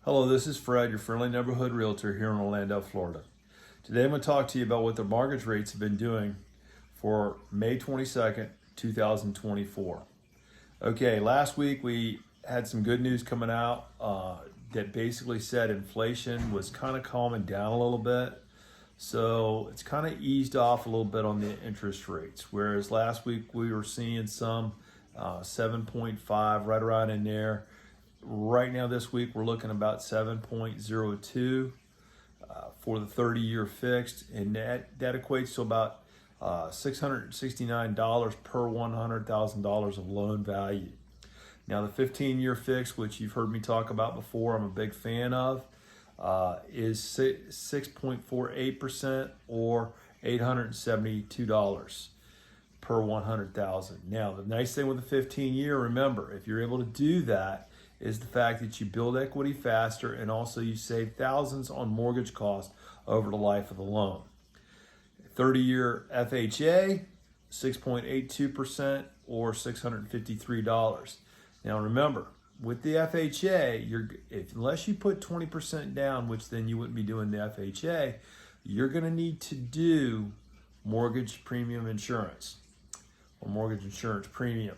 Hello, this is Fred, your friendly neighborhood realtor here in Orlando, Florida. Today I'm going to talk to you about what the mortgage rates have been doing for May 22nd, 2024. Okay, last week we had some good news coming out that basically said inflation was kind of calming down a little bit. So it's kind of eased off a little bit on the interest rates. Whereas last week we were seeing some 7.5 right around in there. Right now this week we're looking about 7.02 for the 30-year fixed, and that equates to about $669 per $100,000 of loan value. Now the 15-year fixed, which you've heard me talk about before, I'm a big fan of, is 6.48% or $872 per 100,000. Now the nice thing with the 15-year, remember, if you're able to do that, is the fact that you build equity faster and also you save thousands on mortgage costs over the life of the loan. 30-year FHA, 6.82% or $653. Now remember, with the FHA, unless you put 20% down, which then you wouldn't be doing the FHA, you're going to need to do mortgage premium insurance or mortgage insurance premium.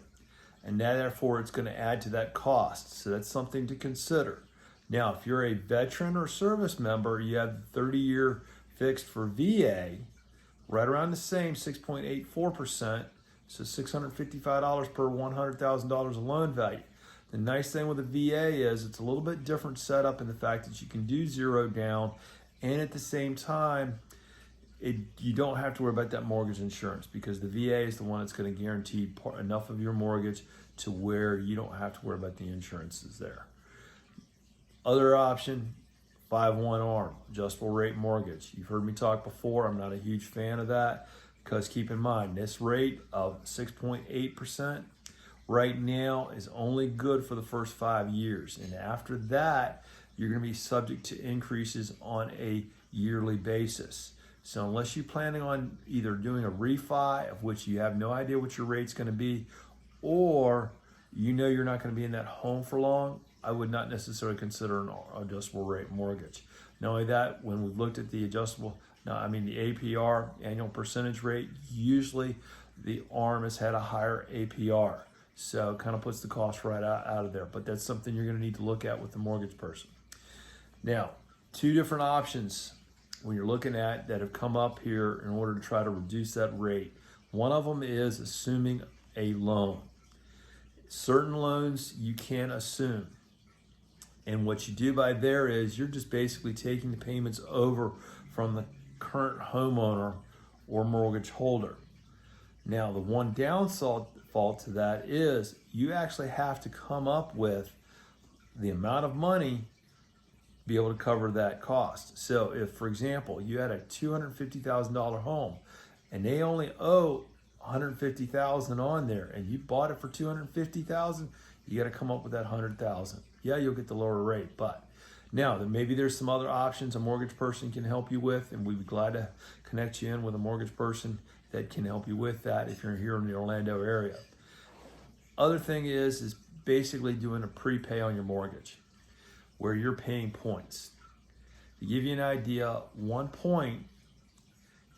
And therefore it's going to add to that cost. So that's something to consider. Now, if you're a veteran or service member, you have the 30-year fixed for VA, right around the same 6.84%, so $655 per $100,000 of loan value. The nice thing with the VA is it's a little bit different setup in the fact that you can do zero down, and at the same time, you don't have to worry about that mortgage insurance because the VA is the one that's going to guarantee enough of your mortgage to where you don't have to worry about the insurances there. Other option, 5/1 ARM, adjustable rate mortgage. You've heard me talk before. I'm not a huge fan of that because keep in mind, this rate of 6.8% right now is only good for the first 5 years. And after that, you're going to be subject to increases on a yearly basis. So unless you're planning on either doing a refi, of which you have no idea what your rate's going to be, or you know you're not going to be in that home for long, I would not necessarily consider an adjustable rate mortgage. Not only that, when we've looked at the the APR, annual percentage rate, usually the ARM has had a higher APR. So it kind of puts the cost right out of there. But that's something you're going to need to look at with the mortgage person. Now, two different options when you're looking at that have come up here in order to try to reduce that rate. One of them is assuming a loan. Certain loans you can assume. And what you do by there is you're just basically taking the payments over from the current homeowner or mortgage holder. Now, the one downside to that is you actually have to come up with the amount of money be able to cover that cost. So if, for example, you had a $250,000 home and they only owe $150,000 on there and you bought it for $250,000, you got to come up with that $100,000. Yeah, you'll get the lower rate, but now maybe there's some other options a mortgage person can help you with, and we'd be glad to connect you in with a mortgage person that can help you with that if you're here in the Orlando area. Other thing is basically doing a prepay on your mortgage, where you're paying points. To give you an idea, 1 point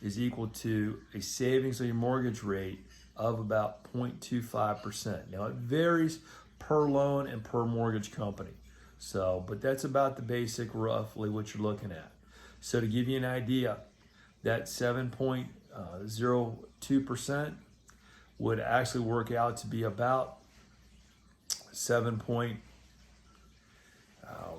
is equal to a savings on your mortgage rate of about 0.25%. Now it varies per loan and per mortgage company. But that's about the basic roughly what you're looking at. So to give you an idea, that 7.02% would actually work out to be about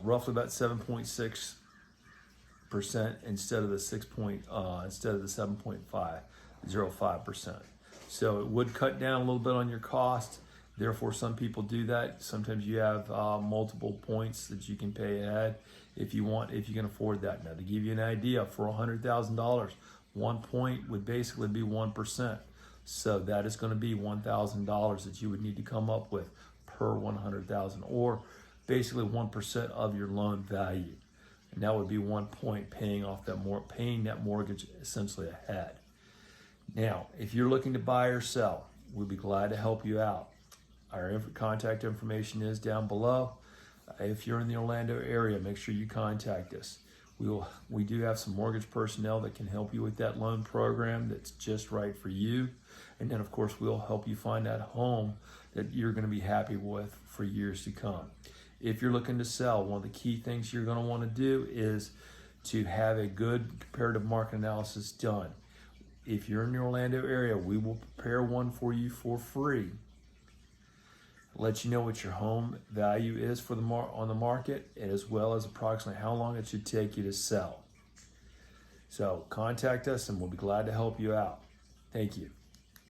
roughly about 7.6% instead of the 7.505%. So it would cut down a little bit on your cost. Therefore, some people do that. Sometimes you have multiple points that you can pay ahead if you can afford that. Now, to give you an idea, for $100,000, 1 point would basically be 1%. So that is going to be $1,000 that you would need to come up with per 100,000, or basically 1% of your loan value. And that would be 1 point paying that mortgage essentially ahead. Now, if you're looking to buy or sell, we'd be glad to help you out. Our contact information is down below. If you're in the Orlando area, make sure you contact us. We do have some mortgage personnel that can help you with that loan program that's just right for you. And then, of course, we'll help you find that home that you're going to be happy with for years to come. If you're looking to sell, one of the key things you're going to want to do is to have a good comparative market analysis done. If you're in the Orlando area, we will prepare one for you for free. Let you know what your home value is for on the market, as well as approximately how long it should take you to sell. So contact us and we'll be glad to help you out. Thank you.